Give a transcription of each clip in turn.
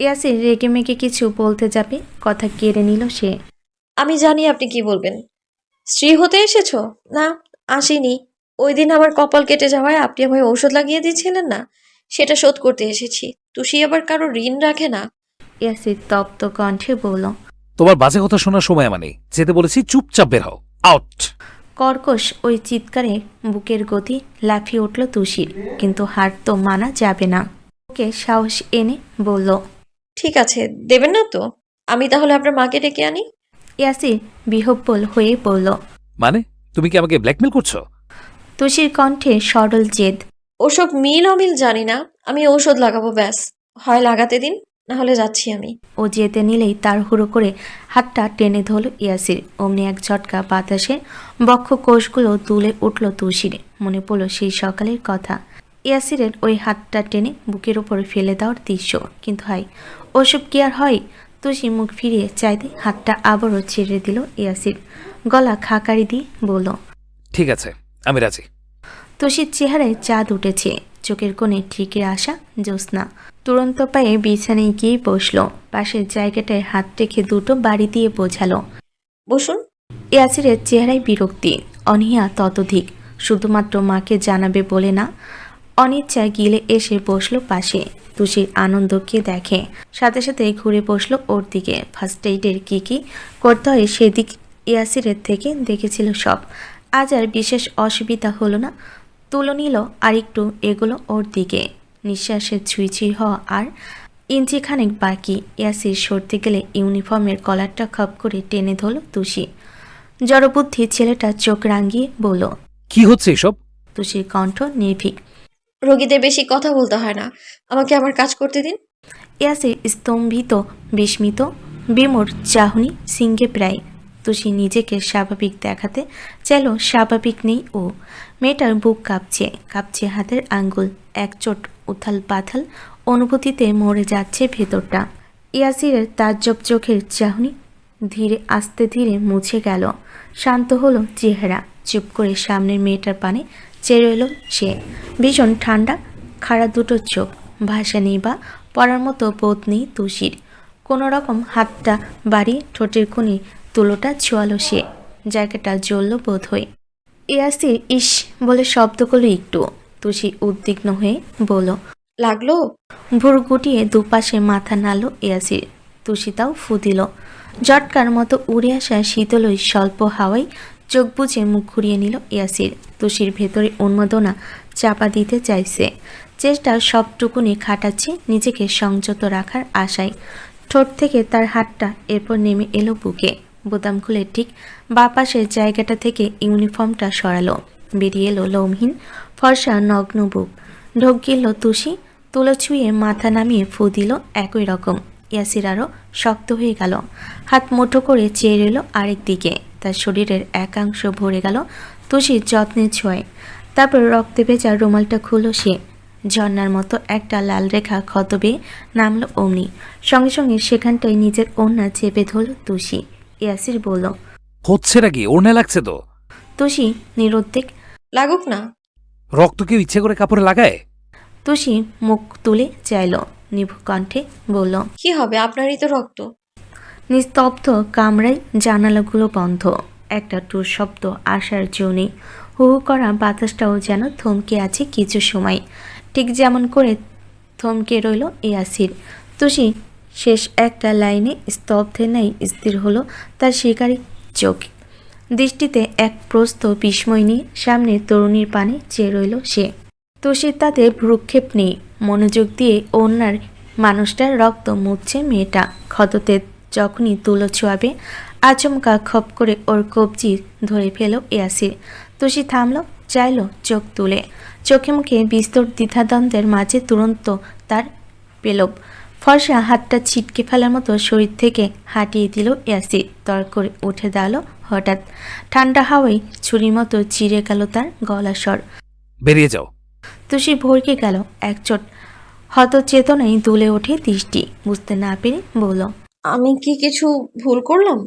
ইয়াসির রেগে মেগে কিছু বলতে যাবে, কথা কেড়ে নিল সে। আমি জানি আপনি কি বলবেন। স্ত্রী হতে এসেছো? না, আসিনি। ওই দিন আমার কপাল কেটে যাওয়ায় আপনি আমায় ঔষধ লাগিয়ে দিয়েছিলেন না, সেটা শোধ করতে এসেছি। তুষি আবার কারো ঋণ রাখে না। ইয়াসির তপ্ত কণ্ঠে বলল। তোমার বাজে কথা শোনার সময় আমার নেই। যেতে বলেছি, চুপচাপ বের হও। আউট। কর্কশ ওই চিৎকারে বুকের গতি লাফিয়ে উঠল তুষির, কিন্তু হার তো মানা যাবে না। ওকে সাহস এনে বলল। ঠিক আছে, দেবেন না তো? আমি তাহলে আপনার মাকে ডেকে আনি। ইয়াসির বিহব্বল হয়ে বলল। মানে তুমি কি আমাকে ব্ল্যাকমেল করছো? তুষির কণ্ঠে সরল জেদ। ওসব মিল অমিল জানি না, আমি ঔষধ লাগাবো ব্যাস। হয় লাগাতে দিন, না হলে যাচ্ছি আমি। ও যেতে নিলেই তার হুড়ো করে হাতটা টেনে ধরল ইয়াসির। অমনি এক ঝটকা বাতাসে বক্ষ কোষগুলো দুলে উঠল তুষির। মনে পড়ল সেই সকালের কথা, ইয়াসিরের ওই হাতটা টেনে বুকের ওপর ফেলে দেওয়ার দৃশ্য। কিন্তু হাই, ওসব কি আর হয়? তুষি মুখ ফিরিয়ে চাইতে হাতটা আবারও ছেড়ে দিল ইয়াসির। গলা খাকারি দিয়ে বলল। ঠিক আছে, আমি রাজি। তুষির চেহারায় চাঁদ উঠেছে, চোখের কোণে ঠিকরে আসা জ্যোৎস্না। তুরন্ত পায়ে বিছানায় গিয়ে বসল। পাশের জায়গাটায় হাত রেখে দুটো বাড়ি দিয়ে বোঝালো। বসুন। ইয়াসিরের চেহারায় বিরক্তি, অনীহা ততোধিক। শুধুমাত্র মাকে জানাবে বলে না, অনিচ্ছায় গিলে এসে বসলো পাশে। তুষির আনন্দকে দেখে, সাথে সাথে ঘুরে বসলো ওর দিকে। ফার্স্ট এইডের কী করতে হয় সেদিক ইয়াসিরের থেকে দেখেছিল সব। আজ আর বিশেষ অসুবিধা হলো না। তুলো নিল আর একটু এগুলো ওর দিকে। নিঃশ্বাসের ছুঁই হওয়া আর ইঞ্চিখানেক বাকি। ইয়াসির সরতে গেলে ইউনিফর্মের কলারটা খপ করে টেনে ধরল তুষি। জড়বুদ্ধি ছেলেটা চোখ রাঙিয়ে বলল। কি হচ্ছে এসব? তুষির কণ্ঠ নির্ভীক। রোগীদের বেশি কথা বলতে হয় না, আমাকে আমার কাজ করতে দিন। ইয়াসির স্তম্ভিত, বিস্মিত, বিমূঢ় চাহনি সিংহে প্রায়। তুষি নিজেকে স্বাভাবিক দেখাতে চাইল, স্বাভাবিক নেই ও। মেয়েটার বুক কাঁপছে, কাঁপছে হাতের আঙ্গুল। একচোট উথাল পাথাল অনুভূতিতে মরে যাচ্ছে ভেতরটা। ইয়াসিরের তাজ্জব চোখের চাহনি ধীরে আস্তে ধীরে মুছে গেল। শান্ত হলো চেহারা। চুপ করে সামনের মেয়েটার পানে চেয়ে রইল সে। ভীষণ ঠান্ডা, খাড়া দুটো চোখ, ভাষা নেই বা পড়ার মতো বোধ নেই তুষির। কোনো রকম হাতটা বাড়িয়ে ঠোঁটের কোণে তুলোটা ছোঁয়ালো সে। জায়গাটা জ্বলল বোধ হয়। ইয়াসির ইস বলে শব্দ করল একটু। তুষি উদ্বিগ্ন হয়ে বলল। লাগলো? ভুর গুটিয়ে দুপাশে মাথা নাড়ল ইয়াসির। তুষিতাও ফু দিল। জটকার মতো উড়ে আসা শীতল ওই স্বল্প হাওয়ায় চোখ বুজে মুখ ঘুরিয়ে নিল ইয়াসির। তুষির ভেতরে উন্মাদনা চাপা দিতে চাইছে, চেষ্টা সবটুকুনি খাটাচ্ছে নিজেকে সংযত রাখার আশায়। ঠোঁট থেকে তার হাতটা এরপর নেমে এলো বুকে। বোতাম খুলে ঠিক বাঁ পাশের জায়গাটা থেকে ইউনিফর্মটা সরালো। বেরিয়ে এলো লোমহীন ফর্সা নগ্ন বুক। ঢোক গিলল তুষি। তুলো ছুঁয়ে মাথা নামিয়ে ফু দিল একই রকম। ইয়াসির আরও শক্ত হয়ে গেল। হাত মুঠো করে চেয়ে রইল আরেক দিকে। তার শরীরের একাংশ ভরে গেল তুষির যত্নের ছোঁয়ায়। তারপর রক্তে ভেজা রুমালটা খুলল সে। ঝর্নার মতো একটা লাল রেখা ক্ষত বেয়ে নামল অমনি। সঙ্গে সঙ্গে সেখানটায় নিজের ওড়না চেপে ধরল তুষি। ইয়াসির বলল। হচ্ছে নাকি? ওড়না লাগছে তো। তুষি নিরুদ্বেগ। লাগুক না। রক্ত কেউ ইচ্ছে করে কাপড়ে লাগায়? তুষি মুখ তুলে চাইল, নিভু কণ্ঠে বলল। কি হবে, আপনারই তো রক্ত। নিস্তব্ধ কামরায় জানালাগুলো বন্ধ। একটা টুর শব্দ আসার জন্যে হু হু করা বাতাসটাও যেন থমকে আছে কিছু সময়। ঠিক যেমন করে থমকে রইল ইয়াসির। তুষি শেষ একটা লাইনে স্তব্ধের ন্যায় স্থির হলো তার শিকারী চোখ। দৃষ্টিতে এক প্রস্থ বিস্ময় নিয়ে সামনে তরুণীর পানে চেয়ে রইল সে। তুষির তাতে ভ্রুক্ষেপ নেই। মনোযোগ দিয়ে অন্যার মানুষটার রক্ত মুছছে মেয়েটা। ক্ষততে যখনই তুলো ছোঁয়াবে আচমকা খপ করে ওর কবজি ধরে ফেল ইয়াসির। তুষি থামল, চাইল চোখ তুলে। চোখে মুখে বিস্তর দ্বিধাদ্বন্দ্বের মাঝে তুরন্ত তার পেলব। ফর্সা হাতটা ছিটকে ফেলার মতো শরীর থেকে হাঁটিয়ে দিল ইয়াসির। তর করে উঠে দাঁড়ালো হঠাৎ। ঠান্ডা হাওয়ায় ছুরির মতো চিরে গেল তার গলা স্বর। বেরিয়ে যাও। তুষি ভরকে গেল একচোট। হতচেতনায় দুলে ওঠে দৃষ্টি। বুঝতে না পেরে বলল। আমি কি কিছু ভুল করলাম?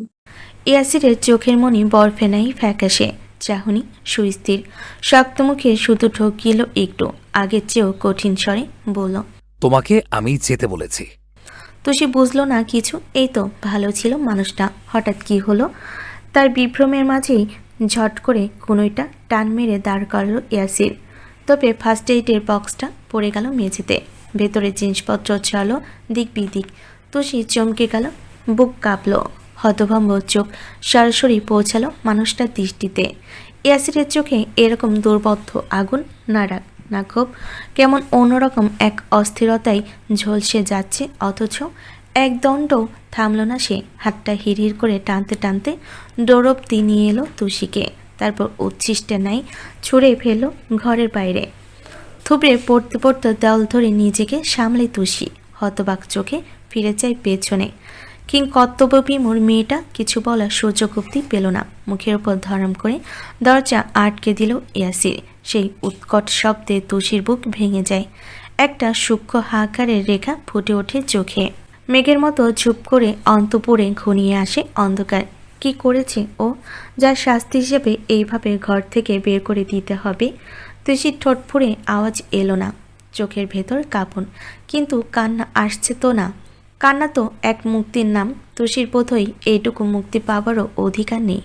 ইয়াসিরের চোখের মনি বরফে নাই ফ্যাকাশে, চাহনি সুস্থির। শক্ত মুখে শুধু ঠকিল একটু, আগের চেয়েও কঠিন স্বরে বলল। তোমাকে আমি যেতে বলেছি। তুষি বুঝলো না কিছু। এই তো ভালো ছিল মানুষটা, হঠাৎ কি হলো? তার বিভ্রমের মাঝেই ঝট করে কোনোটা টান মেরে দাঁড় করালো ইয়াসির। তবে ফার্স্ট এইডের বক্সটা পড়ে গেল মেঝেতে, ভেতরে জিনিসপত্র চলো দিক বিদিক। তুষি চমকে গেল, বুক কাঁপলো, হতভম্ব চোখ সরাসরি পৌঁছালো মানুষটার দৃষ্টিতে। ইয়াসিরের চোখে এরকম দুর্বোধ্য আগুন, না রাগ না ক্ষোভ, কেমন অন্যরকম এক অস্থিরতায় ঝলসে যাচ্ছে, অথচ এক দণ্ডও থামল না সে। হাতটা হিড়হিড় করে টানতে টানতে ডোরব্দি নিয়ে এলো তুষিকে, তারপর উচ্ছিষ্টে নাই ছুঁড়ে ফেললো ঘরের বাইরে। থুবড়ে পড়তে পড়তে দেওয়াল ধরে নিজেকে সামলে তুষি, হতবাক চোখে ফিরে যায় পেছনে। কিং কর্তব্যবিমূঢ় মেয়েটা কিছু বলার সুযোগ অবধি পেল না। মুখের ওপর ধরাম করে দরজা আটকে দিল ইয়াসির। সেই উৎকট শব্দে তুষির বুক ভেঙে যায়। একটা সূক্ষ্ম হাহাকারের রেখা ফুটে ওঠে চোখে। মেঘের মতো ঝুপ করে অন্তপুরে ঘনিয়ে আসে অন্ধকার। কি করেছে ও, যার শাস্তি হিসেবে এইভাবে ঘর থেকে বের করে দিতে হবে? তুষির ঠোঁট ফুঁড়ে আওয়াজ এলো না, চোখের ভেতর কাঁপন, কিন্তু কান্না আসছে তো না। কান্না তো এক মুক্তির নাম। তুষির বোধহয় এইটুকু মুক্তি পাবারও অধিকার নেই।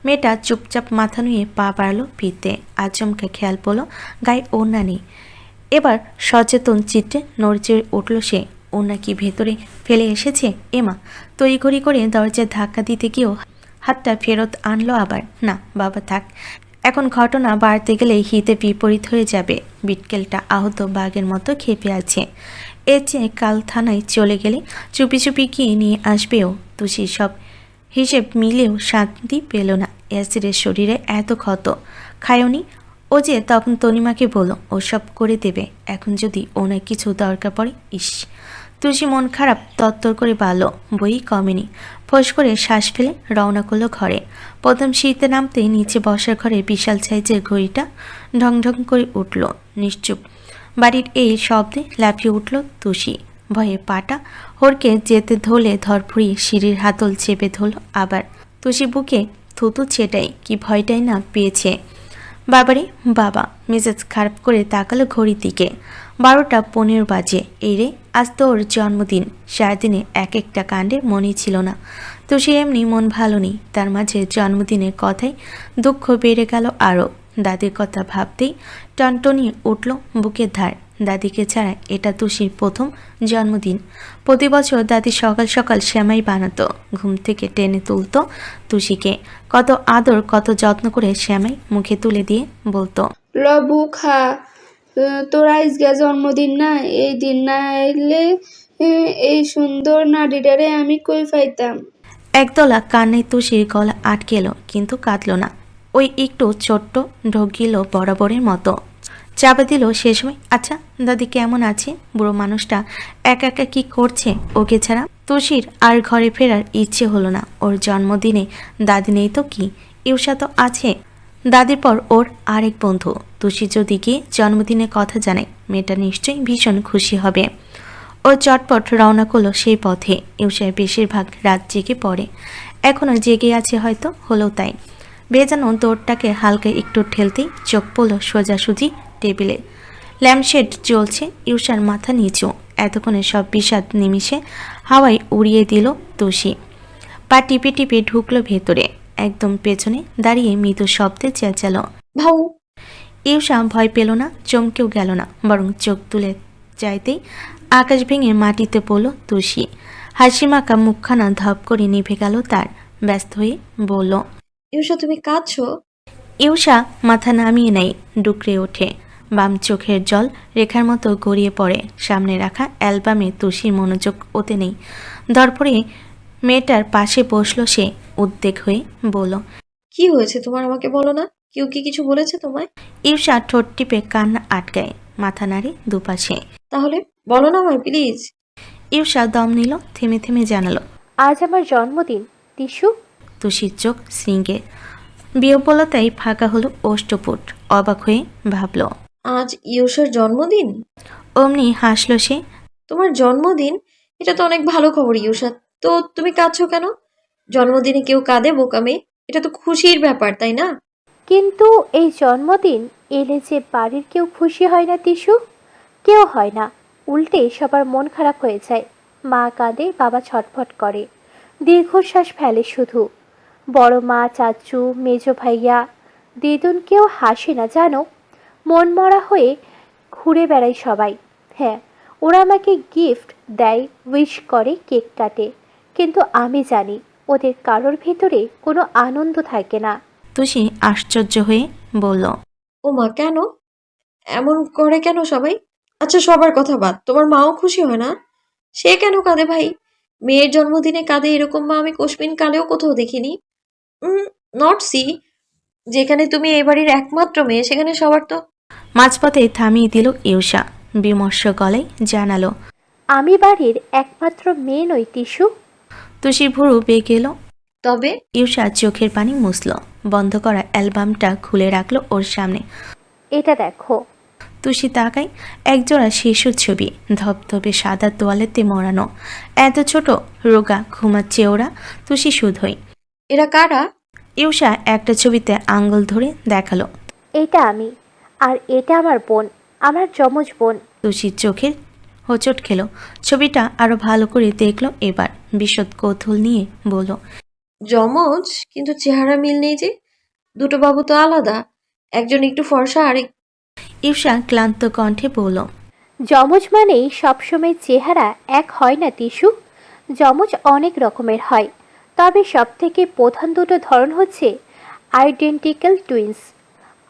মেয়েটা চুপচাপ মাথা নুয়ে পা বাড়ালো ফিরতে। আচমকা খেয়াল পড়ল গায়ে ওড়না নেই। এবার সচেতন চিত্তে নড়চে উঠল সে। ওড়না কি ভেতরে ফেলে এসেছে? এমা! তড়িঘড়ি করে দরজায় ধাক্কা দিতে গিয়েও হাতটা ফেরত আনলো আবার। না বাবা, থাক, এখন ঘটনা বাড়তে গেলেই হিতে বিপরীত হয়ে যাবে। বিটকেলটা আহত বাঘের মতো খেপে আছে। এর চেয়ে কাল থানায় চলে গেলে চুপি চুপি গিয়ে নিয়ে আসবেও। তুষি সব হিসেব মিলেও শান্তি পেল না। ইয়াসিরের শরীরে এত ক্ষত, খায়নি ও যে তখন তনিমাকে বলল ও সব করে দেবে। এখন যদি ওনার কিছু দরকার পড়ে, ইস! তুষি মন খারাপ তত্তর করে বাড়ল, বই কমেনি। ফোঁস করে শ্বাস ফেলে রওনা করলো ঘরে। প্রথম শীতে নামতে নিচে বসার ঘরে বিশাল সাইজের ঘড়িটা ঢং ঢং করে উঠল। নিশ্চুপ বাড়ির এই শব্দে লাফিয়ে উঠল তুষি। ভয়ে পাটা হড়কে যেতে ধরলে ধরফড়িয়ে সিঁড়ির হাতল চেপে ধরল আবার। তুষি বুকে থুতু ছেটাই, কি ভয়টাই না পেয়েছে। বাবারে বাবা! মেজাজ খারাপ করে তাকালো ঘড়ির দিকে। 12:15 বাজে। এই রে, আজ তো ওর জন্মদিন। সারাদিনে এক একটা কাণ্ডে মনেই ছিল না। তুষির এমনি মন ভালো নেই, তার মাঝে জন্মদিনের কথায় দুঃখ বেড়ে গেল আরও। দাদির কথা ভাবতেই টনটনিয়ে উঠল বুকের ধার। দাদিকে ছাড়া এটা তুষির প্রথম জন্মদিন। প্রতি বছর দাদি সকাল সকাল শ্যামাই বানাতো, ঘুম থেকে টেনে তুলতো তুষিকে। কত আদর কত যত্ন করে শ্যামাই মুখে তুলে দিয়ে বলতো, লবু খা, তোর আজকে জন্মদিন না, এই দিন না এলে এই সুন্দর নারীটারে আমি কই পাইতাম। একদলা কান্নায় তুষির গলা আটকে এলো, কিন্তু কাঁদল না। ওই একটু ছোট্ট ঢোক গেল বরাবরের মতো, চাপা দিল সে সময়। আচ্ছা দাদি কেমন আছে? বুড়ো মানুষটা একা একা কি করছে ওকে ছাড়া? তুষির আর ঘরে ফেরার ইচ্ছে হলো না। ওর জন্মদিনে দাদি নেই তো কি, ইউষা তো আছে। দাদির পর ওর আরেক বন্ধু। তুষি যদি গিয়ে জন্মদিনের কথা জানায়, মেয়েটা নিশ্চয়ই ভীষণ খুশি হবে। ও চটপট রওনা করলো সেই পথে। ইউষায় বেশিরভাগ রাত জেগে পড়ে, এখনও জেগে আছে হয়তো, হলো তাই। বেজানো দৌড়টাকে হালকা একটু ঠেলতেই চোখ পড়ল সোজাসুজি টেবিলে। ল্যাম্পশেড জ্বলছে, ইউষার মাথা নিচু। এতক্ষণে সব বিষাদ নিমিষে হাওয়ায় উড়িয়ে দিল তুষি। পা টিপে টিপে ঢুকলো ভেতরে। একদম পেছনে দাঁড়িয়ে মৃদু শব্দে চেঁচালো, ভাউ! ইউষা ভয় পেল না, চমকেও গেল না, বরং চোখ তুলে চাইতেই আকাশ ভেঙে মাটিতে পড়ল তুষি। হাসি মাখা মুখখানা ধপ করে নিভে গেল তার। ব্যস্ত হয়ে বলল, ইউষা, তুমি কাঁদছো? ইউষা মাথা নামিয়ে নেয়, ডুকরে ওঠে। বাম চোখের জল রেখার মতো গড়িয়ে পড়ে। সামনে রাখা অ্যালবামে তুষির মনোযোগ ওতে নেই। ধরপড়ে মেয়েটার পাশে বসলো সে, উদ্বেগ হয়ে বলল, কি হয়েছে তোমার, আমাকে বলো না। কেউ কি কিছু বলেছে তোমায়? ইউষা ঠোঁট টিপে কান্না আটকায়, মাথা নাড়ে দুপাশে। তাহলে বলো না আমায়, প্লিজ। ইউষা দম নিল, থেমে থেমে জানালো, আজ আমার জন্মদিন টিসু। তুষির চোখ শৃঙ্গে, বিহ্বলতাই ফাঁকা হলো ওষ্ঠপুট। অবাক হয়ে ভাবল, আজ ইউষার জন্মদিন? অমনি হাসল সে। তোমার জন্মদিন? এটা তো অনেক ভালো খবর ইউষা। তো তুমি কাঁদছো কেন? জন্মদিনে কেউ কাঁদে বোকা মেয়ে? এটা তো খুশির ব্যাপার, তাই না? কিন্তু এই জন্মদিন এলে যে বাড়ির কেউ খুশি হয় না টিসু, কেউ হয় না। উল্টে সবার মন খারাপ হয়ে যায়। মা কাঁদে, বাবা ছটফট করে, দীর্ঘশ্বাস ফেলে শুধু। বড় মা, চাচু, মেজো ভাইয়া, দিদুনকেও হাসে না জানো, মন মরা হয়ে ঘুরে বেড়ায় সবাই। হ্যাঁ, ওরা আমাকে গিফট দেয়, উইশ করে, কেক কাটে, কিন্তু আমি জানি ওদের কারোর ভেতরে কোনো আনন্দ থাকে না। তুষি আশ্চর্য হয়ে বলল, ও মা, কেন এমন করে কেন সবাই? আচ্ছা, সবার কথা বাদ, তোমার মাও খুশি হয় না? সে কেন কাঁদে ভাই? মেয়ের জন্মদিনে কাঁদে এরকম মা আমি কোশমিন কালেও কোথাও দেখিনি। নট সি, যেখানে তুমি এই বাড়ির একমাত্র মেয়ে সেখানে সবার তো। মাঝপথে থামিয়ে দিল ইউষা, বিমর্ষ গলায় জানালো। আমি বাড়ির একমাত্র মেয়ে নই টিসু। তুষির ভুরু বেঁকে এলো। তবে ইউষা চোখের পানি মুছল, বন্ধ করা অ্যালবামটা খুলে রাখলো ওর সামনে। এটা দেখো। তুষি তাকায়, একজোড়া শিশুর ছবি, ধবধবে সাদা তোয়ালেতে মোড়ানো, এত ছোট, রোগা, ঘুমাচ্ছে ওরা। তুষি শুধোই। এরা কারা? ইউষা একটা ছবিতে আঙ্গুল ধরে দেখালো। এটা আমি, আর এটা আমার বোন, আমার যমজ বোন। তুষির চোখের হোঁচট খেলো। ছবিটা আরো ভালো করে দেখলো এবার, বিশদ কৌতূহল নিয়ে বলল, যমজ, কিন্তু চেহারা মিল নেই যে। দুটো বাবু তো আলাদা, একজন একটু ফর্সা আরেক। ইউষা ক্লান্ত কণ্ঠে বলল, যমজ মানেই সবসময় চেহারা এক হয় না টিসু। যমজ অনেক রকমের হয়, তবে সবথেকে প্রধান দুটো ধরন হচ্ছে আইডেন্টিক্যাল টুইন্স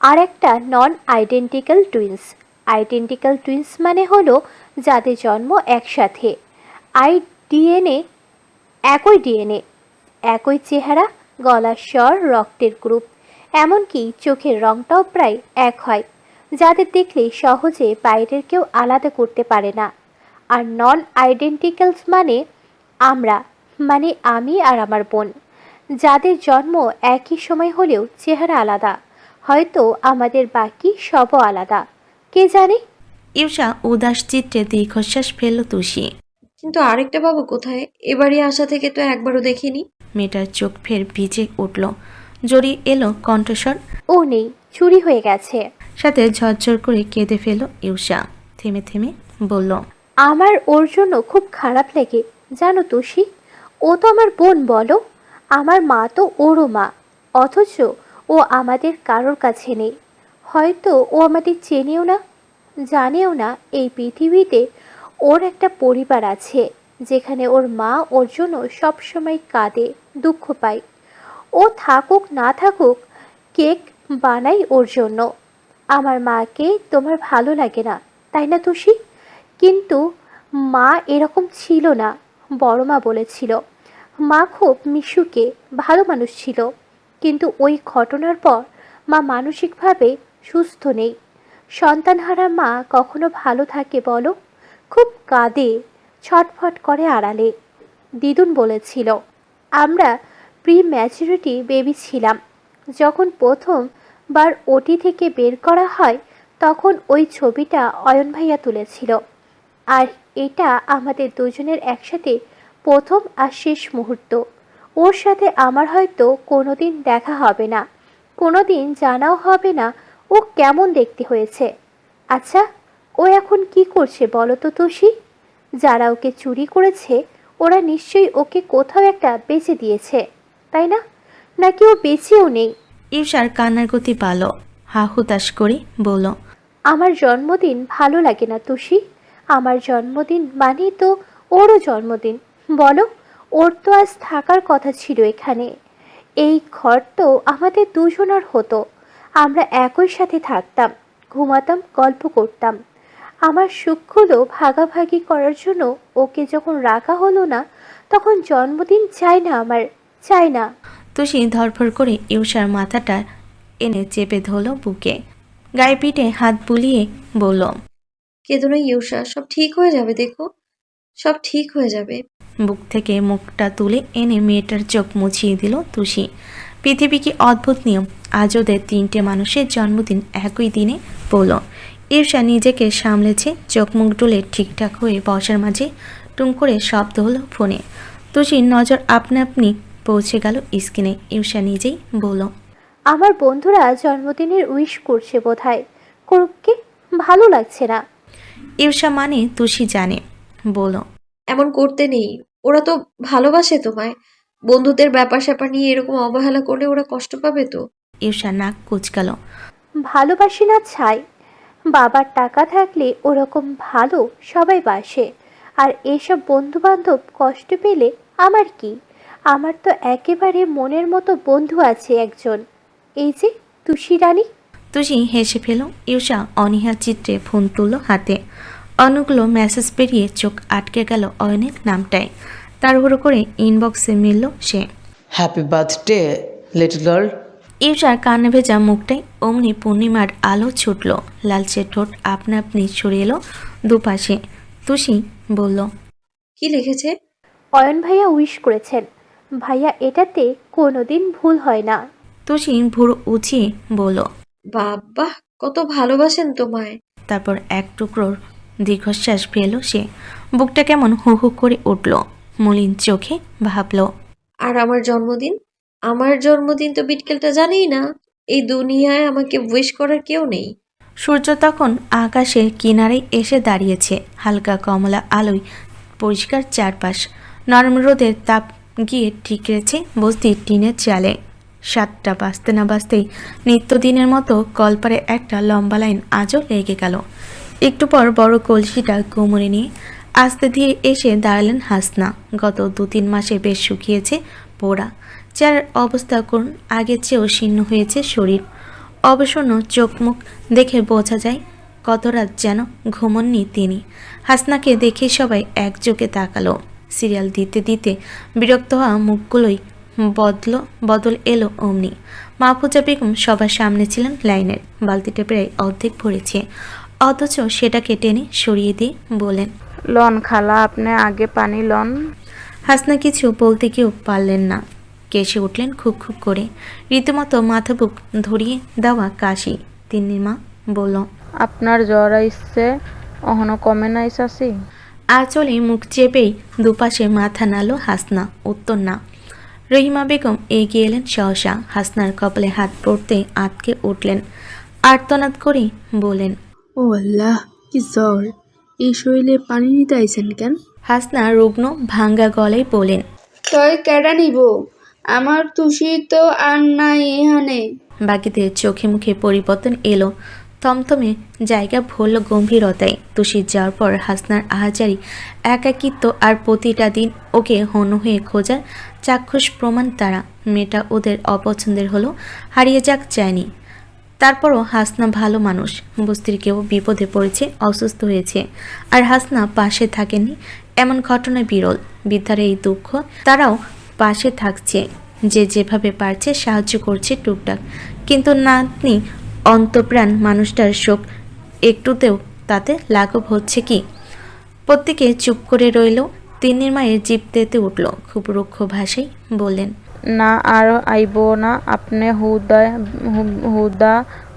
আর একটা নন আইডেন্টিক্যাল টুইন্স। আইডেন্টিক্যাল টুইন্স মানে হলো যাদের জন্ম একসাথে, ডিএনএ, একই ডিএনএ, একই চেহারা, গলার স্বর, রক্তের গ্রুপ, এমনকি চোখের রংটাও প্রায় এক হয়, যাদের দেখলে সহজে বাইরের কেউ আলাদা করতে পারে না। আর নন আইডেন্টিক্যালস মানে আমরা, মানে আমি আর আমার বোন, যাদের জন্ম একই সময় হলেও চেহারা আলাদা, হয়তো আমাদের বাকি সবও আলাদা, কে জানে। ইউষা উদাস চিত্রে দীর্ঘশ্বাস ফেলল তুষি। কিন্তু আরেকটা বাবু কোথায়? এবারে আসা থেকে তো একবারও দেখিনি। মেয়েটার চোখ ফের ভিজে উঠল, জড়িয়ে এলো কণ্ঠস্বর। ও নেই, চুরি হয়ে গেছে। সাথে ঝরঝর করে কেঁদে ফেলল ইউষা, থেমে থেমে বলল, আমার ওর জন্য খুব খারাপ লাগে জানো তুষি, ও তো আমার বোন বলো, আমার মা তো ওরও মা, অথচ ও আমাদের কারোর কাছে নেই। হয়তো ও আমাদের চেনেও না, জানেও না এই পৃথিবীতে ওর একটা পরিবার আছে, যেখানে ওর মা ওর জন্য সবসময় কাঁদে, দুঃখ পায়। ও থাকুক না থাকুক, কেক বানাই ওর জন্য। আমার মাকে তোমার ভালো লাগে না, তাই না তুষি? কিন্তু মা এরকম ছিল না, বড় মা বলেছিল। মা খুব মিশুকে, ভালো মানুষ ছিল, কিন্তু ওই ঘটনার পর মা মানসিকভাবে সুস্থ নেই। সন্তানহারা মা কখনো ভালো থাকে বলো? খুব কাঁদে, ছটফট করে আড়ালে। দিদুন বলেছিল আমরা প্রি ম্যাচুরিটি বেবি ছিলাম। যখন প্রথমবার ওটি থেকে বের করা হয়, তখন ওই ছবিটা অয়ন ভাইয়া তুলেছিল। আর এটা আমাদের দুজনের একসাথে প্রথম আর শেষ মুহূর্ত। ওর সাথে আমার হয়তো কোনোদিন দেখা হবে না, কোনোদিন জানাও হবে না ও কেমন দেখতে হয়েছে। আচ্ছা, ও এখন কি করছে বলো তো তুষি? যারা ওকে চুরি করেছে ওরা নিশ্চয়ই ওকে কোথাও একটা বেচে দিয়েছে, তাই না? নাকি ও বেঁচেও নেই? ইউষার কান্নার গতি পাল, হা হুতাশ করে বলল, আমার জন্মদিন ভালো লাগে না তুষি। আমার জন্মদিন মানে তো ওরও জন্মদিন, বলো? ওর তো আজ থাকার কথা ছিল এখানে। এই ঘর তো আমাদের দুজনার হতো, আমরা একই সাথে থাকতাম, ঘুমাতাম, গল্প করতাম। আমার সুখগুলো ভাগাভাগি করার জন্য ওকে যখন রাখা হলো না, তখন জন্মদিন চাই না, আমার চাই না। তুষি ধরফর করে ইউষার মাথাটা এনে চেপে ধরল বুকে, গায়ে পিঠে হাত বুলিয়ে বলল, কেঁদো না ইউষা, সব ঠিক হয়ে যাবে, দেখো সব ঠিক হয়ে যাবে। বুক থেকে মুখটা তুলে এনে মেয়েটার চোখ মুছিয়ে দিল তুষি। পৃথিবী কি অদ্ভুত নিয়ম, আজ ওদের তিনটে মানুষের জন্মদিন একই দিনে পড়ল। ইউষা নিজেকে সামলেছে, চোখ মুখ ডুলে ঠিকঠাক হয়ে বসার মাঝে টুম করে শব্দ হলো ফোনে। তুষির নজর আপনা আপনি পৌঁছে গেল স্ক্রিনে। ইউষা নিজেই বলল, আমার বন্ধুরা জন্মদিনের উইশ করছে বোধহয়, করুককে, ভালো লাগছে না। ইউষা মানে তুষি জানে, বলল, এমন করতে নেই। ওরা তো ভালোবাসে তোমায়। বন্ধুদের ব্যাপার-স্যাপার নিয়ে এরকম অবহেলা করলে ওরা কষ্ট পাবে তো। ঈর্ষা নাক কুচকালো। ভালোবাসি না ছাই। বাবার টাকা থাকলে ওরকম ভালো সবাই বাসে। আর এসব বন্ধু বান্ধব কষ্ট পেলে আমার কি? আমার তো একেবারে মনের মতো বন্ধু আছে একজন, এই যে তুষি রানী। তুষি হেসে ফেল। ঈর্ষা অনীহা চিত্রে ফোন তুলল হাতে। অনেকগুলো মেসেজ পেরিয়ে চোখ আটকে গেল অয়নের নামটায়। তাড়াহুড়ো করে ইনবক্সে মিলল সে। Happy birthday little girl. ঈর্ষার কান্না ভেজা মুখটায় অমনি পূর্ণিমার আলো ছুটল। লালচে ঠোঁট আপনা আপনি সরে এলো দুপাশে। তুষি বলল, কি লিখেছে? অয়ন ভাইয়া উইশ করেছেন। ভাইয়া এটাতে কোনোদিন ভুল হয় না। তুষি ভুরু উঁচিয়ে বলল, বাবা, কত ভালোবাসেন তোমায়। তারপর এক টুকরোর দীর্ঘশ্বাস ফেলল সে। বুকটা কেমন হু হু করে উঠল। মলিন চোখে ভাবল, আর আমার জন্মদিন? আমার জন্মদিন তো বিটকেলটা জানেই না। এই দুনিয়ায় আমাকে উইশ করার কেউ নেই। সূর্য তখন আকাশের কিনারেই এসে দাঁড়িয়েছে। হালকা কমলা আলোয় পরিষ্কার চারপাশ। নরম রোদের তাপ গিয়ে ঠিকরেছে বস্তির টিনের চালে। 7টা বাজতে না বাজতেই নিত্যদিনের মতো কলপারে একটা লম্বা লাইন আজও লেগে গেল। একটু পর বড় কলসিটা কোমরে নিয়ে আস্তে ধীরে এসে দাঁড়ালেন হাসনা। গত 2-3 মাসে বেশ শুকিয়েছে পোড়া চেহারার অবস্থা করুন। আগের চেয়েও শীর্ণ হয়েছে শরীর। অবসন্ন চোখ মুখ দেখে বোঝা যায় কত রাত যেন ঘুমননি তিনি। হাসনাকে দেখে সবাই একযোগে তাকালো। সিরিয়াল দিতে দিতে বিরক্ত হওয়া মুখগুলোই বদল এলো অমনি। মাহফুজা বেগম সবার সামনে ছিলেন লাইনের। বালতিটা প্রায় অর্ধেক ভরেছে, অথচ সেটাকে টেনে সরিয়ে দিয়ে বলেন, লন খালা, আপনি আগে পানি লন। হাসনা কিছু বলতে গিয়েও পারলেন না। কেসে উঠলেন খুব খুব করে। রীতিমতো মাথা বুক ধরিয়ে দেওয়া কাশি। তিন্নির মা বলল, আপনার জ্বর আইসছে, অহনো কমে নাই চাচি? আঁচলে মুখ চেপেই দুপাশে মাথা নাড়ল হাসনা। উত্তর না। রহিমা বেগম এগিয়ে এলেন সহসা। হাসনার কপালে হাত পড়তে আটকে উঠলেন। আর্তনাদ করে বলেন, ও আল্লাহ, কি জ্বর! এই শরীরে পানি নিতে আইছেন কেন? হাসনা রুগ্ন ভাঙ্গা গলায় বলেন, তয় কেডা নিব? আমার তুষি তো আর নাই এখানে। বাকিদের চোখে মুখে পরিবর্তন এলো। থমথমে জায়গা ভরল গম্ভীরতায়। তুষির যাওয়ার পর হাসনার আহাজারি, একাকিত্ব আর প্রতিটা দিন ওকে হন্য হয়ে খোঁজার চাক্ষুষ প্রমাণ তারা। মেয়েটা ওদের অপছন্দের হলো, হারিয়ে যাক চায়নি। তারপরও হাসনা ভালো মানুষ। বস্তির কেউ বিপদে পড়েছে, অসুস্থ হয়েছে, আর হাসনা পাশে থাকেনি, এমন ঘটনা বিরল। বৃদ্ধার এই দুঃখ, তারাও পাশে থাকছে, যে যেভাবে পারছে সাহায্য করছে টুকটাক। কিন্তু নাতনি অন্তপ্রাণ মানুষটার শোক একটুতেও তাতে লাঘব হচ্ছে কি? প্রত্যেকে চুপ করে রইল। তিন্নির মায়ের জিভ তেতে উঠল। খুব রুক্ষ ভাষায় বললেন, না আর আইব না। আপনি হুদা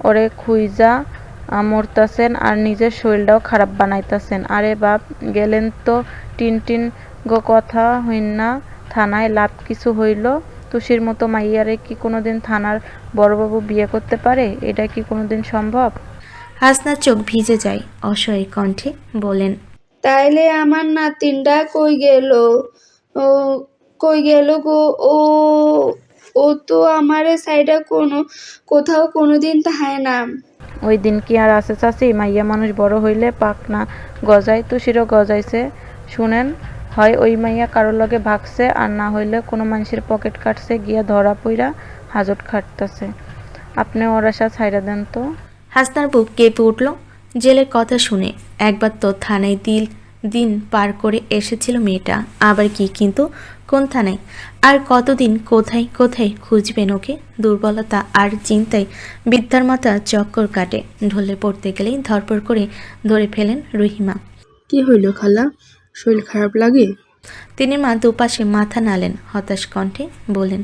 ওরে খুইজা মরতাছেন আর নিজের শরীরটাও খারাপ বানাইতাছেন। আরে বাপ, গেলেন তো টিন গো কথা হইন না। থানায় লাভ কিছু হইল? তুষির মতো মাইয়ারে কি কোনোদিন থানার বড়বাবু বিয়ে করতে পারে? এটা কি কোনোদিন সম্ভব? হাসনার চোখ ভিজে যায়। অসহায় কণ্ঠে বলেন, তাইলে আমার নাতিনটা কই গেল? ও কই গেল গো? ও ও তো আমারে সাইডা কোথাও কোনোদিন থাহে না। ওই দিন কি আর আছে চাচি? মাইয়া মানুষ বড় হইলে পাকনা গজায়, তুষিরও গজাইছে। শুনেন, হয় ওই মাইয়া কারোর লগে ভাগছে, আর না হইলে কোনো মানুষের পকেট কাটছে, গিয়া ধরা পইরা হাজত খাটতাছে। আপনি ওর আশা ছাইরা দেন তো। হাসনার বুক কেঁপে উঠল জেলের কথা শুনে। একবার তো থানায় দিন পার করে এসেছিল মেয়েটা, আবার কি কিন্তু কোন থানায়? আর কতদিন কোথায় কোথায় খুঁজবেন ওকে? দুর্বলতা আর চিন্তায় বৃদ্ধার মাথা চক্কর কাটে। ঢলে পড়তে গেলেই ধরপড় করে ধরে ফেলেন রহিমা। কি হইল খালা? শরীর খারাপ লাগে? তিনি মা দুপাশে মাথা নাড়লেন, হতাশ কণ্ঠে বলেন,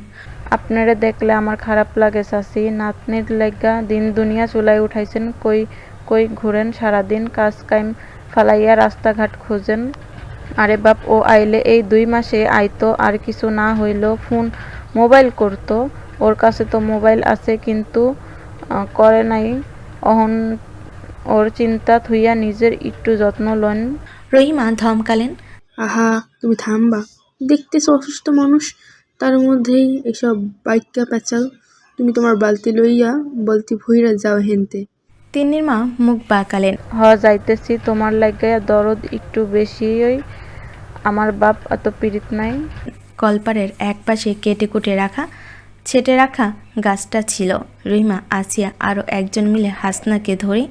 আপনারে দেখলে আমার খারাপ লাগে চাচি। নাতনির লেগা দিন দুনিয়া চুলাই উঠাইছেন, কই কই ঘুরেন সারাদিন, কাজ কাইম ফালাইয়া রাস্তাঘাট খুঁজেন। আরে বাপ, ও আইলে এই 2 মাসে আইতো, আর কিছু না হইলেও ফোন মোবাইল করতো। ওর কাছে তো মোবাইল আছে, কিন্তু করে নাই। অহন ওর চিন্তা থুইয়া নিজের একটু যত্ন লন। রহিমা ধমকালেন, আহা, তুমি থামবা। দেখতেছো অসুস্থ মানুষ, তার মধ্যেই এসব বাইকা পেঁচাল। তুমি তোমার বালতি লইয়া বলতি ভুইরা যাও হেনতে। তিন্নির মা মুখ বাঁকালেন। যাইতেছি, তোমার লাগে দরদ একটু বেশিই। আমার বাপ এত পীড়িত নাই। কলপারের একপাশে কেটে কুটে রাখা ছেটে রাখা গাছটা ছিল। রহিমা, আসিয়া আরও একজন মিলে হাসনাকে ধরে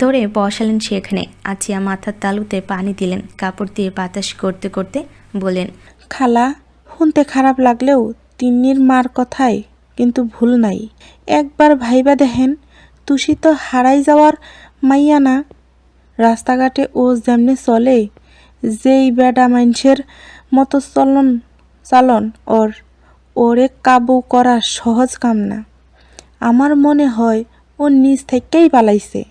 ধরে বসালেন সেখানে। আসিয়া মাথার তালুতে পানি দিলেন, কাপড় দিয়ে বাতাস করতে করতে বলেন, খালা, শুনতে খারাপ লাগলেও তিন্নির মার কথায় কিন্তু ভুল নাই। একবার ভাইবা দেখেন, তুষি তো হারাই যাওয়ার মাইয়া না। রাস্তাঘাটে ও যেমনি চলে, যেই বেডা মানুষের মতো চালন ওরে কাবু করা সহজ কাম না। আমার মনে হয় ও নিজ থেকেই পালাইছে।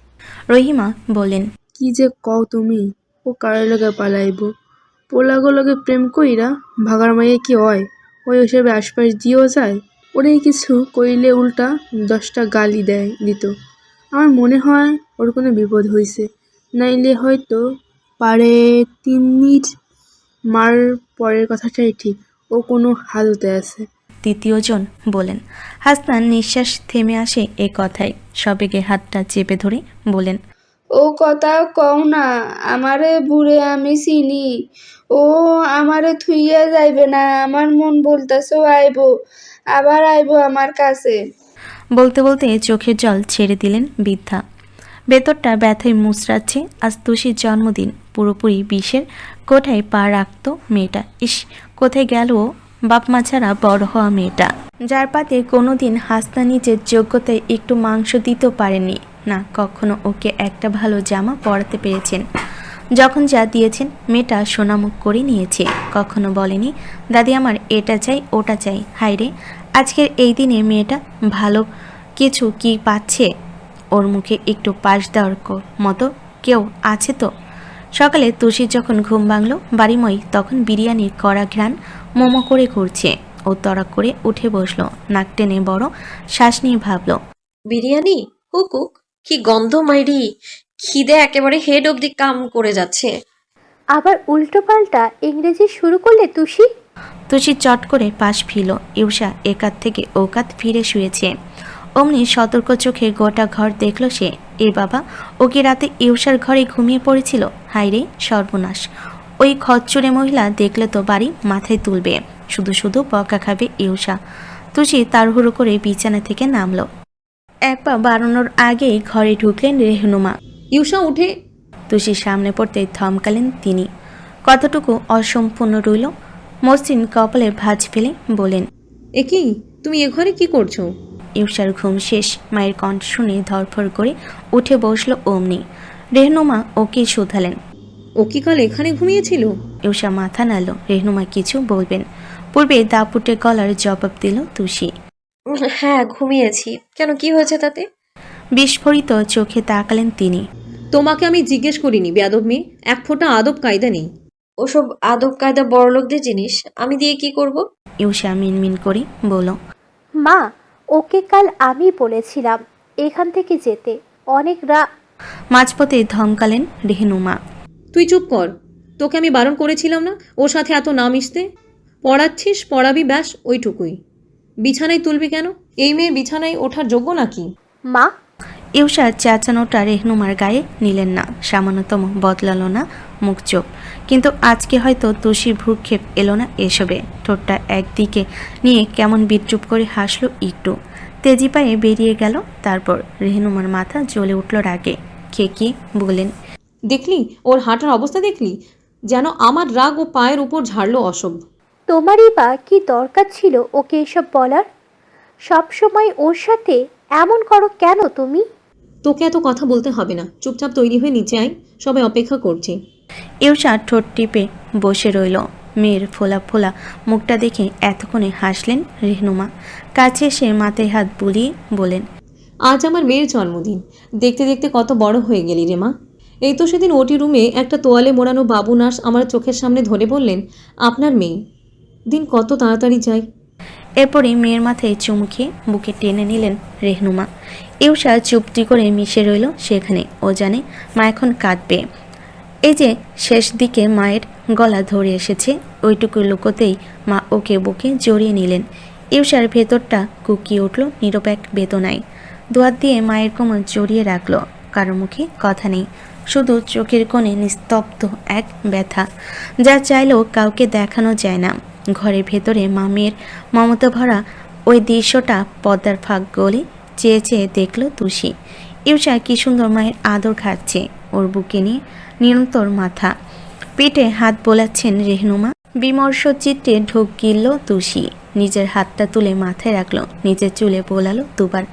রহিমা বলেন, কি যে কও তুমি? ও কারো লগে পালাইব? পোলাগো লগে প্রেম কইরা ভাগার মাইয়া কি হয়? ওই হিসেবে আশপাশ দিয়েও যায়। ওরে কিছু কইলে উল্টা 10টা গালি দিত। আমার মনে হয় ওর কোনো বিপদ হইছে, নাইলে হয়তো পারে। তিন্নির মার পরের কথাটাই ঠিক, ও কোনো হালতে আছে। তৃতীয়জন বলেন। হাসনান নিঃশ্বাস থেমে আসে এ কথায়, সবেগে হাতটা চেপে ধরে বলেন, ও কথা কও না, আমারে বুড়ে আমি চিনি। ও আমারে থুইয়া যাইবে না। আমার মন বলতেছে ও আইব, আবার আইব আমার কাছে। বলতে বলতে চোখের জল ছেড়ে দিলেন বৃদ্ধা। ভেতরটা ব্যথায় মুচড়াচ্ছে। আজ তুষির জন্মদিন, পুরোপুরি বিষের কোঠায় পা রাখত মেয়েটা। ইস, কোথায় গেল ও? বাপ মা ছাড়া বড় হওয়া মেয়েটা, যার পাতে কোনোদিন হাসনা নিজের যোগ্যতায় একটু মাংস দিতেও পারেনি না, কখনো ওকে একটা ভালো জামা পরাতে পেরেছেন। যখন যা দিয়েছেন মেয়েটা সোনামুখ করে নিয়েছে। কখনো বলেনি, দাদি আমার এটা চাই ওটা চাই। হায়রে, আজকের এই দিনে মেয়েটা ভালো কিছু কি পাচ্ছে? ওর মুখে একটু পাশ দেওয়ার মতো কেউ আছে তো? সকালে তুষি যখন ঘুম ভাঙল বাড়িময়, তখন বিরিয়ানির কড়া ঘ্রাণ মোমো করে ঘুরছে। ও তড়া করে উঠে বসলো, নাক টেনে বড় শ্বাস নিয়ে ভাবল, বিরিয়ানি? হুকুক, কি গন্ধ মাইরি! খিদে একেবারে হেড অব্দি কাম করে যাচ্ছে। আবার উল্টোপাল্টা ইংরেজি শুরু করলে তুষি? তুষি চট করে পাশ ফিরল। ইউষা একাত থেকে ওকাত ফিরে শুয়েছে। অমনি সতর্ক চোখে গোটা ঘর দেখল সে। এ বাবা, ও কি রাতে ইউষার ঘরে ঘুমিয়ে পড়েছিল? হায়রে সর্বনাশ! ওই খচ্চরে মহিলা দেখলে তো বাড়ি মাথায় তুলবে। শুধু শুধু বকা খাবে ইউষা। তুষি তাড়াহুড়ো করে বিছানা থেকে নামলো। এক পা বাড়ানোর আগেই ঘরে ঢুকলেন রেহনুমা। ইউষা উঠে। তুষির সামনে পড়তে থমকালেন তিনি। কতটুকু অসম্পূর্ণ রইল। মসৃণ কপালে ভাঁজ ফেলে বলেন, এ কি, তুমি এ ঘরে কি করছো? ইউষার ঘুম শেষ। মায়ের কণ্ঠ শুনে ধরফর করে উঠে বসলো অমনি। রেহনুমা ওকে শুধালেন। ও কি কাল এখানে ঘুমিয়েছিল? ইউষা মাথা নাড়ল। রেহনুমা কিছু বলবেন পূর্বে দাপুটে গলার জবাব দিল তুষি। হ্যাঁ, ঘুমিয়েছি। কেন, কি হয়েছে তাতে? বিস্ফোরিত চোখে তাকালেন তিনি। তোমাকে আমি জিজ্ঞেস করিনি বেয়াদব মেয়ে, এক ফোঁটা আদব কায়দা নেই। ওসব আদব কায়দা বড়লোকদের জিনিস, আমি দিয়ে কি করব? ইউষা মিনমিন করে বলল, মা, ওকে কাল আমি বলেছিলাম এখান থেকে যেতে। অনেক মাঝপথে ধমকালেন রেহনুমা। তুই চুপ কর, তোকে আমি বারণ করেছিলাম না ওর সাথে এত না মিশতে? পড়াচ্ছিস, পড়াবি, ব্যাস ওইটুকুই। বিছানায় তুলবি কেন? এই মেয়ে বিছানায় ওঠার যোগ্য নাকি? মা, ইউষা চেঁচানোটা রেহনুমার গায়ে নিলেন না। সামান্যতম বদলালো না মুখ চোখ। কিন্তু আজকে হয়তো তুষির ভ্রুক্ষেপ এলো না এসবে। ঠোঁটটা একদিকে নিয়ে কেমন বিদ্রুপ করে হাসলো একটু। তেজি পায়ে বেরিয়ে গেল। তারপর রেহনুমার মাথা জ্বলে উঠল রাগে। খেকিয়ে বলেন, দেখলি ওর হাঁটার অবস্থা? দেখলি যেন আমার রাগ ও পায়ের উপর ঝাড়লো অসভ্য। তোমারই বা কি দরকার ছিল ওকে এসব বলার? সব সময় ওর সাথে এমন করো কেন তুমি? তোকে এত কথা বলতে হবে না, চুপচাপ তৈরি হয়ে নিচে আয়, সবাই অপেক্ষা করছে। ইউষা ঠোঁট টিপে বসে রইল। মেয়ের ফোলা ফোলা মুখটা দেখে এতক্ষণে হাসলেন রেহনুমা। কাছে এসে মাথায় হাত বুলিয়ে বলেন, আজ আমার মেয়ের জন্মদিন, দেখতে দেখতে কত বড় হয়ে গেলি রে মা। এই তো সেদিন ওটি রুমে একটা তোয়ালে মোড়ানো বাবু নার্স আমার চোখের সামনে ধরে বললেন, আপনার মেয়ে। দিন কত তাড়াতাড়ি যায়। এরপরে মেয়ের মাথায় চুমু খেয়ে বুকে টেনে নিলেন রেহনুমা। ইউষা চুপটি করে মিশে রইল সেখানে। ও জানে মা এখন কাঁদবে। এই যে শেষ দিকে মায়ের গলা ধরে এসেছে, ওইটুকু লুকোতেই মা ওকে বুকে জড়িয়ে নিলেন। ইউষার ভেতরটা কুকিয়ে উঠল নীরব এক বেদনায়। দুহাত দিয়ে মায়ের কোমর জড়িয়ে রাখলো। কারো মুখে কথা নেই, শুধু চোখের কোণে নিস্তব্ধ এক ব্যথা, যা চাইলেও কাউকে দেখানো যায় না। ঘরের ভেতরে মামের মমতা ভরা ওই দৃশ্যটা পর্দার ফাঁক গলে চেয়ে চেয়ে দেখল তুষি। ইউষা কি সুন্দর মায়ের আদর খাচ্ছে, ওর বুকে নিয়ে নিরন্তর মাথা, পিঠে হাত বোলাচ্ছেন রেহনুমা। বিমর্ষ চিত্তে ঢোক গিলল তুষি, নিজের হাতটা তুলে মাথায় রাখলো, নিজের চুলে বোলালো দুবার,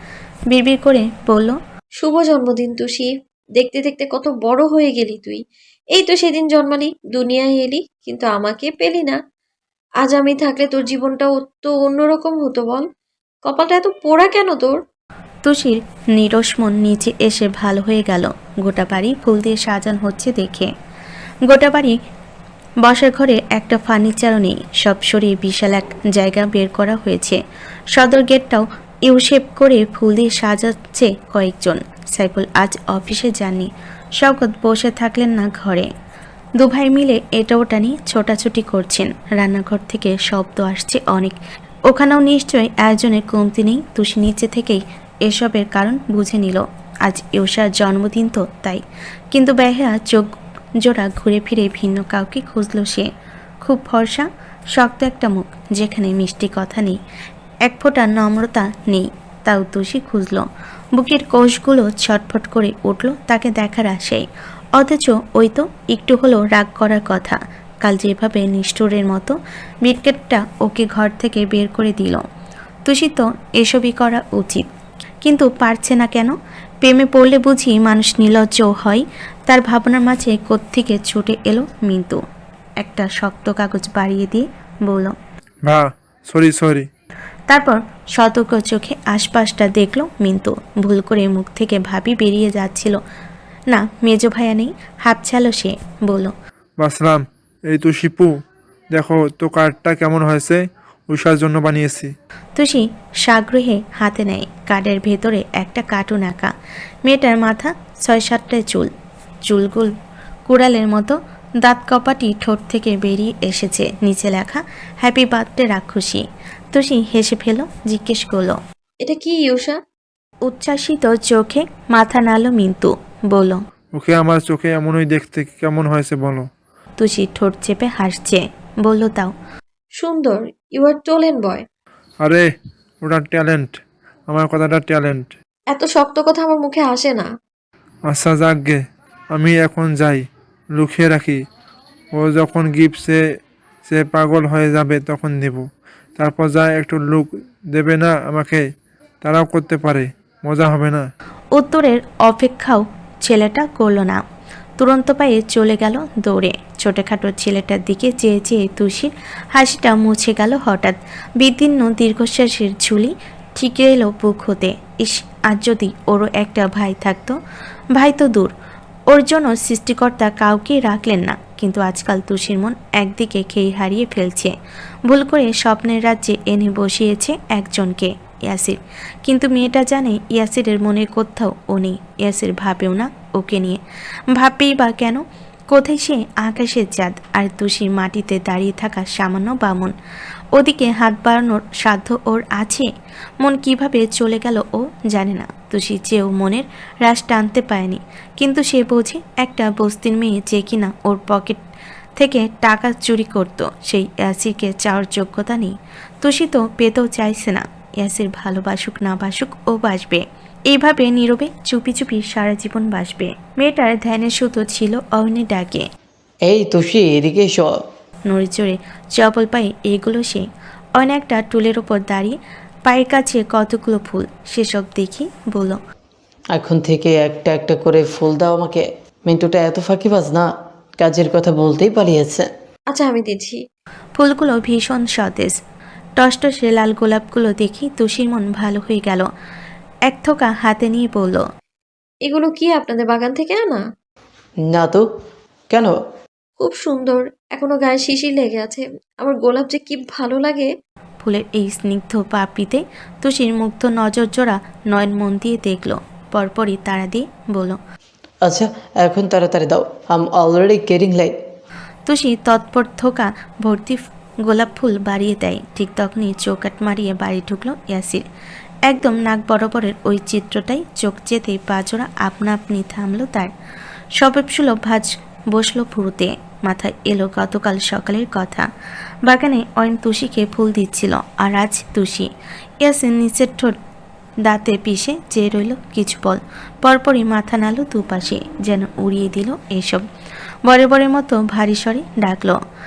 বিড়বিড় করে বলল, শুভ জন্মদিন তুষি। দেখতে দেখতে কত বড় হয়ে গেলি তুই। এই তো সেদিন জন্মালি, দুনিয়ায় এলি, কিন্তু আমাকে পেলি না। আজ আমি থাকলে তোর জীবনটাও তো অন্যরকম হতো বল। কপালটা এত পোড়া কেন তোর? তুষির নিরস মন নিচে এসে ভালো হয়ে গেল। গোটা বাড়ি ফুল দিয়ে সাজানো হচ্ছে দেখে। গোটা বাড়ি বসার ঘরে একটা ফার্নিচারও নেই, সব সরিয়ে বিশাল এক জায়গা বের করা হয়েছে। সদর গেটটাও ইউশেপ করে ফুল দিয়ে সাজাচ্ছে কয়েকজন। সাইফুল আজ অফিসে যাননি, শওকত বসে থাকলেন না ঘরে। দুভাই মিলে এটা ওটা নিয়ে ছোটাছুটি করছেন। রান্নাঘর থেকে শব্দ আসছে অনেক, ওখানেও নিশ্চয়ই আয়োজনের কমতি নেই। তুষি নিচে থেকেই এসবের কারণ বুঝে নিল। আজ ইউষার জন্মদিন তো তাই, কিন্তু বেহায়া চোখ জোড়া ঘুরে ফিরে ভিন্ন কাউকে খুঁজল সে। খুব ফর্সা শক্ত একটা মুখ, যেখানে মিষ্টি কথা নেই, এক ফোঁটা নম্রতা নেই, তাও তুষি খুঁজল। বুকের কোষগুলো ছটফট করে উঠল তাকে দেখার আশায়। অথচ ওই তো একটু হলেও রাগ করার কথা। কাল যেভাবে নিষ্ঠুরের মতো বিটকেটটা ওকে ঘর থেকে বের করে দিল, তুষি তো এসবই করা উচিত, কিন্তু পারছে না কেন? প্রেমে পড়লে বুঝি মানুষ নির্লজ্জ হয়। তার ভাবনার মাঝে কোত্থেকে ছুটে এলো মিন্তু, একটা শক্ত কাগজ বাড়িয়ে দিয়ে বলল, সরি। তারপর সতর্ক চোখে আশপাশটা দেখল মিন্তু। ভুল করে মুখ থেকে ভাবি বেরিয়ে যাচ্ছিল, না মেজো ভাইয়া নেই, হাঁপছালো সে। বলল, বাসলাম, এই তো শিপু, দেখো তো কার্ডটা কেমন হয়েছে, উষার জন্য বানিয়েছি। তুষি সাগ্রহে হাতে নেয়। কার্ডের ভেতরে একটা কার্টুন আঁকা, মেয়েটার মাথা 6-7টা চুলগুল কুড়ালের মতো, দাঁত কপাটি ঠোঁট থেকে বেরিয়ে এসেছে। নিচে লেখা হ্যাপি বার্থডে রাক্ষসী। তুষি হেসে ফেল, জিজ্ঞেস করল, এটা কি ইউষা? উচ্ছ্বাসিত চোখে মাথা নাড়ল মিন্তু। বলল, ওকে আমার চোখে এমনই দেখতে কেমন হয়েছে বলো। তুষি ঠোঁট চেপে হাসছে, বলল, তাও সুন্দর। ইউ আর টোলেন বয়। আরে ওটা ট্যালেন্ট, আমার কথাটা ট্যালেন্ট। এত শক্ত কথা আমার মুখে আসে না। আচ্ছা যাকগে, আমি এখন যাই, লুকিয়ে রাখি। ও যখন গিফট সে পাগল হয়ে যাবে তখন দেব। তারপর যা একটু লুক দেবে না আমাকে, তারাও করতে পারে, মজা হবে না? উত্তরের অপেক্ষাও ছেলেটা করল না, তুরন্ত পায়ে চলে গেল দৌড়ে। ছোটখাটো ছেলেটার দিকে চেয়ে চেয়ে তুষির হাসিটা মুছে গেল হঠাৎ। বিদীর্ণ দীর্ঘশ্বাসের ঝুলি ঠিকে এলো বুক হতে। ইস, আজ যদি ওরও একটা ভাই থাকতো। ভাই তো দূর, ওর জন্য সৃষ্টিকর্তা কাউকেই রাখলেন না। কিন্তু আজকাল তুষির মন একদিকে খেয়ে হারিয়ে ফেলছে। ভুল করে স্বপ্নের রাজ্যে এনে বসিয়েছে একজনকে, ইয়াসির। কিন্তু মেয়েটা জানে ইয়াসিরের মনে কোথাও ও নেই। ইয়াসির ভাবেও না ওকে নিয়ে, ভাববেই বা কেন? কোথায় সে আকাশের চাঁদ, আর তুষি মাটিতে দাঁড়িয়ে থাকা সামান্য বামন। ওদিকে হাত বাড়ানোর সাধ্য ওর আছে? মন কিভাবে চলে গেল ও জানে না। তুষি চেয়েও মনের রাশ টানতে পায়নি, কিন্তু সে বোঝে একটা বস্তির মেয়ে যে কিনা ওর পকেট থেকে টাকা চুরি করত, সেই ইয়াসিরকে চাওয়ার যোগ্যতা নেই। তুষি তো পেতেও চাইছে না। ইয়াসির ভালোবাসুক না বাসুক, ও বাসবে এইভাবে নীরবে চুপি চুপি সারা জীবন বাসবে। মেয়েটার ধ্যানের সুতো ছিল অয়নের ডাকে। এই তুষি, এদিকে এসো। নড়ে চড়ে চপল পায়ে এগুলো সে। অয়ন একটা টুলের ওপর দাঁড়িয়ে, পায়ের কাছে কতগুলো ফুল, সেসব দেখি বলল, এখন থেকে একটা একটা করে ফুল দাও আমাকে। মিন্টুটা এত ফাঁকিবাজ না, কাজের কথা বলতেই পালিয়েছে। আচ্ছা আমি দিচ্ছি। ফুলগুলো ভীষণ সতেজ। টসটসে লাল গোলাপগুলো দেখি তুষির মন ভালো হয়ে গেল। এক থোকা হাতে নিয়ে বলল, এগুলো কি আপনাদের বাগান থেকে আনা? না তো, কেন? খুব সুন্দর, এখনো গায়ে শিশির লেগে আছে। আমার গোলাপ যে কি ভালো লাগে। ফুলের এই স্নিগ্ধ পাপড়িতে তুষির মুগ্ধ নজর জোড়া নয়ন মন দিয়ে দেখল। পরপরই তাড়া দিয়ে বলল, আচ্ছা এখন তাড়াতাড়ি দাও, I am already getting late. তুষি তৎপর থোকা ভর্তি গোলাপ ফুল বাড়িয়ে দেয়। ঠিক তখনই চৌকাট মারিয়ে বাড়ি ঢুকলো ইয়াসির। একদম নাক বরাবরের ওই চিত্রটাই চোখ যেতেই পাজোড়া আপনা আপনি থামলো তার। স্বভাবসুলভ ভাঁজ বসলো ভুরুতে। মাথায় এলো গতকাল সকালের কথা। বাগানে অয়ন তুষিকে ফুল দিচ্ছিল, আর আজ তুষি। ইয়াসির নিচের ঠোঁট দাঁতে পিষে চেয়ে রইল কিছু বল, পরপরই মাথা নাড়ল দুপাশে, যেন উড়িয়ে দিল এসব। বরের মতো ভারী স্বরে ডাকলো,